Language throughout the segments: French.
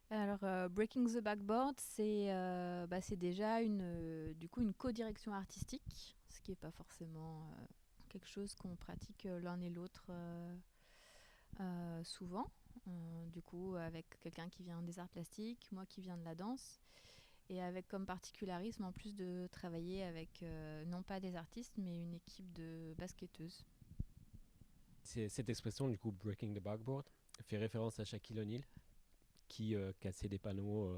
Alors, Breaking the Backboard, c'est déjà du coup, une co-direction artistique, ce qui n'est pas forcément quelque chose qu'on pratique l'un et l'autre souvent. Du coup, avec quelqu'un qui vient des arts plastiques, moi qui viens de la danse, et avec comme particularisme en plus de travailler avec non pas des artistes, mais une équipe de basketteuses. Cette expression, du coup, breaking the backboard, fait référence à Shaquille O'Neal, qui cassait des panneaux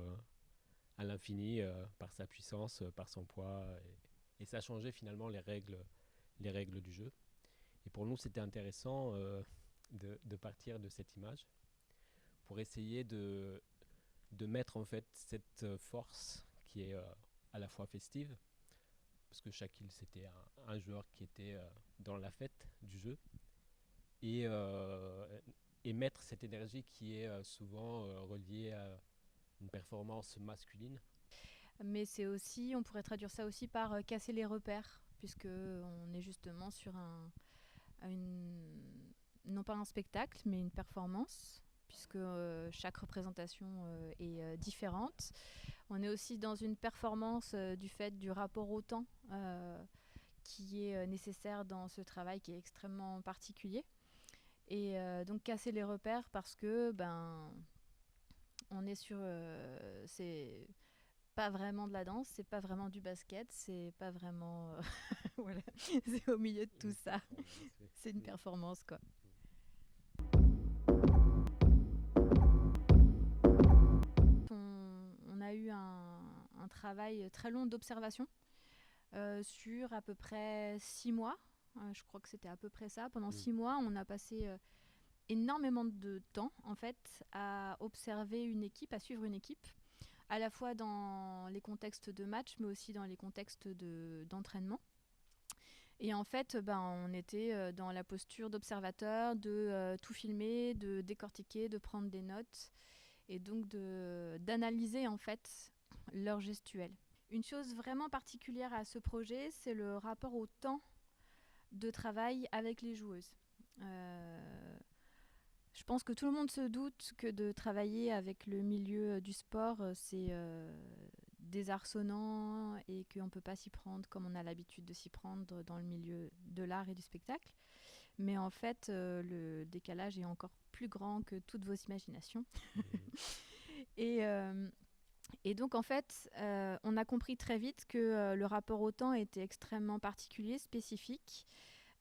à l'infini par sa puissance, par son poids, et ça changeait finalement les règles du jeu. Et pour nous, c'était intéressant de partir de cette image pour essayer de mettre en fait cette force qui est à la fois festive, parce que Shaquille c'était un joueur qui était dans la fête du jeu, et, euh, et mettre cette énergie qui est souvent reliée à une performance masculine. Mais c'est aussi, on pourrait traduire ça aussi par casser les repères, puisque on est justement sur non pas un spectacle, mais une performance, puisque chaque représentation est différente. On est aussi dans une performance du fait du rapport au temps qui est nécessaire dans ce travail qui est extrêmement particulier. Et donc casser les repères parce que on est sur c'est pas vraiment de la danse, c'est pas vraiment du basket, c'est pas vraiment voilà, c'est au milieu de tout ça. C'est une performance quoi. On a eu un travail très long d'observation sur à peu près 6 mois. Je crois que c'était à peu près ça. Pendant 6 mois, on a passé énormément de temps en fait à observer une équipe, à suivre une équipe, à la fois dans les contextes de match, mais aussi dans les contextes d'entraînement. Et en fait, on était dans la posture d'observateur, de tout filmer, de décortiquer, de prendre des notes, et donc d'analyser en fait leur gestuelle. Une chose vraiment particulière à ce projet, c'est le rapport au temps de travail avec les joueuses. Je pense que tout le monde se doute que de travailler avec le milieu du sport, c'est désarçonnant et qu'on ne peut pas s'y prendre comme on a l'habitude de s'y prendre dans le milieu de l'art et du spectacle. Mais en fait, le décalage est encore plus grand que toutes vos imaginations. et, euh, et donc, en fait, on a compris très vite que le rapport au temps était extrêmement particulier, spécifique,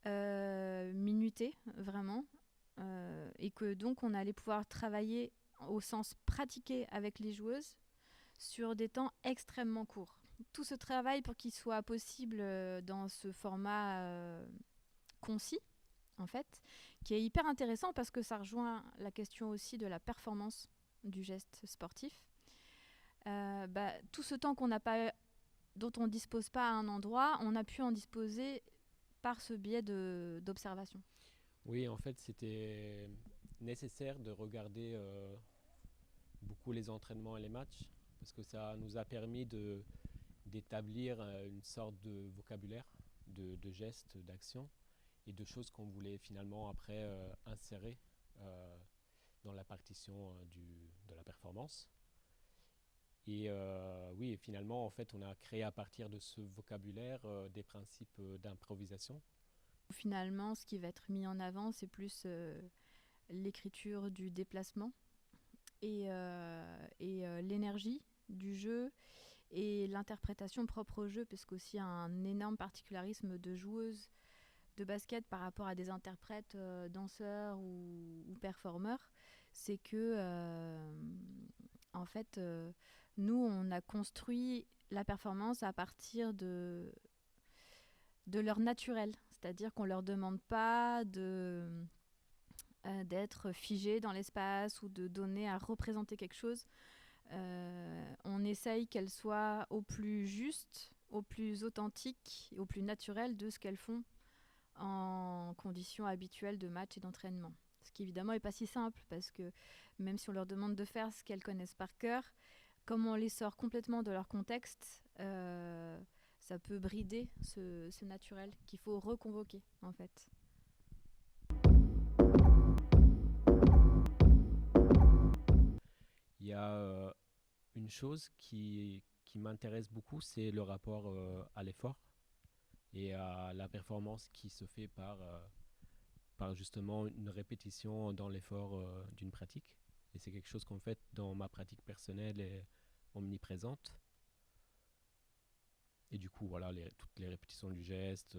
minuté, vraiment. Et que donc, on allait pouvoir travailler au sens pratiqué avec les joueuses sur des temps extrêmement courts. Tout ce travail, pour qu'il soit possible dans ce format concis, en fait, qui est hyper intéressant parce que ça rejoint la question aussi de la performance du geste sportif. Tout ce temps dont on ne dispose pas à un endroit, on a pu en disposer par ce biais d'observation. Oui, en fait, c'était nécessaire de regarder beaucoup les entraînements et les matchs, parce que ça nous a permis d'établir une sorte de vocabulaire, de gestes, d'actions, et de choses qu'on voulait finalement après insérer dans la partition de la performance. Et oui, finalement, en fait, on a créé à partir de ce vocabulaire des principes d'improvisation. Finalement, ce qui va être mis en avant, c'est plus l'écriture du déplacement et l'énergie du jeu et l'interprétation propre au jeu, parce qu'aussi un énorme particularisme de joueuses de basket par rapport à des interprètes, danseurs ou performeurs, c'est que en fait, nous, on a construit la performance à partir de leur naturel. C'est-à-dire qu'on ne leur demande pas d'être figé dans l'espace ou de donner à représenter quelque chose. On essaye qu'elles soient au plus juste, au plus authentique, au plus naturel de ce qu'elles font en conditions habituelles de match et d'entraînement. Ce qui évidemment n'est pas si simple parce que même si on leur demande de faire ce qu'elles connaissent par cœur, comme on les sort complètement de leur contexte, ça peut brider ce naturel qu'il faut reconvoquer en fait. Il y a une chose qui m'intéresse beaucoup, c'est le rapport à l'effort et à la performance qui se fait par justement une répétition dans l'effort d'une pratique. Et c'est quelque chose qu'en fait, dans ma pratique personnelle, est omniprésente. Et du coup, voilà, toutes les répétitions du geste,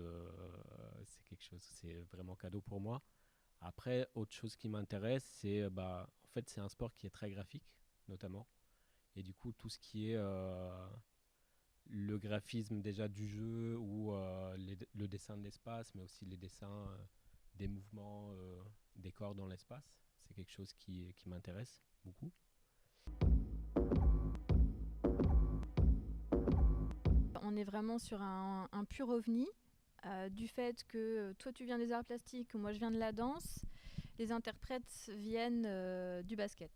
c'est quelque chose, c'est vraiment cadeau pour moi. Après, autre chose qui m'intéresse, c'est en fait, c'est un sport qui est très graphique, notamment. Et du coup, tout ce qui est le graphisme déjà du jeu ou le dessin de l'espace, mais aussi les dessins des mouvements des corps dans l'espace, c'est quelque chose qui m'intéresse beaucoup. On est vraiment sur un pur ovni. Du fait que toi tu viens des arts plastiques, moi je viens de la danse, les interprètes viennent du basket.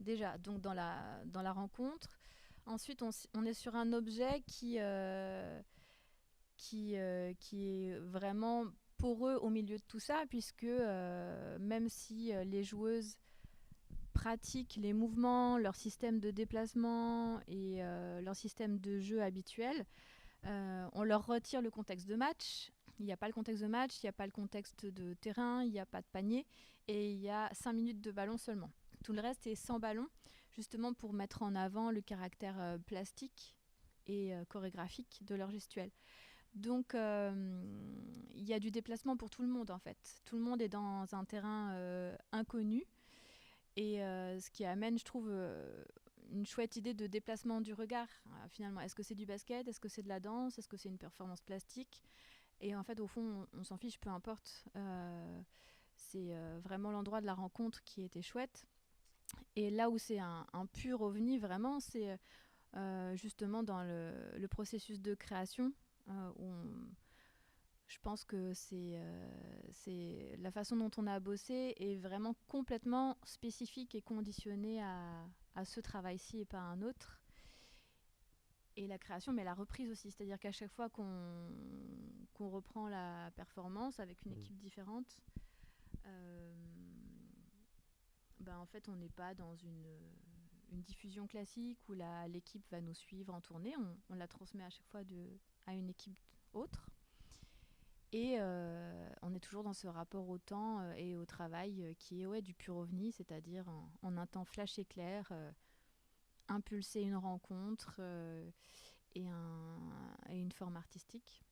Déjà, donc dans la rencontre. Ensuite, on est sur un objet qui est vraiment poreux au milieu de tout ça, puisque même si les joueuses pratiquent les mouvements, leur système de déplacement et leur système de jeu habituel, on leur retire le contexte de match. Il n'y a pas le contexte de match, il n'y a pas le contexte de terrain, il n'y a pas de panier et il y a 5 minutes de ballon seulement. Tout le reste est sans ballon, justement pour mettre en avant le caractère plastique et chorégraphique de leur gestuelle. Donc il y a du déplacement pour tout le monde en fait. Tout le monde est dans un terrain inconnu et ce qui amène, je trouve, une chouette idée de déplacement du regard. Finalement, est-ce que c'est du basket? Est-ce que c'est de la danse? Est-ce que c'est une performance plastique? Et en fait, au fond, on s'en fiche, peu importe. C'est vraiment l'endroit de la rencontre qui était chouette. Et là où c'est un pur ovni, vraiment, c'est justement dans le processus de création. Où je pense que c'est la façon dont on a bossé est vraiment complètement spécifique et conditionnée à ce travail-ci et pas à un autre. Et la création, mais la reprise aussi. C'est-à-dire qu'à chaque fois qu'on reprend la performance avec une équipe différente, en fait, on n'est pas dans une diffusion classique où l'équipe va nous suivre en tournée. On la transmet à chaque fois à une équipe autre. Et on est toujours dans ce rapport au temps et au travail qui est du pur ovni, c'est-à-dire en un temps flash éclair, impulser une rencontre et une forme artistique.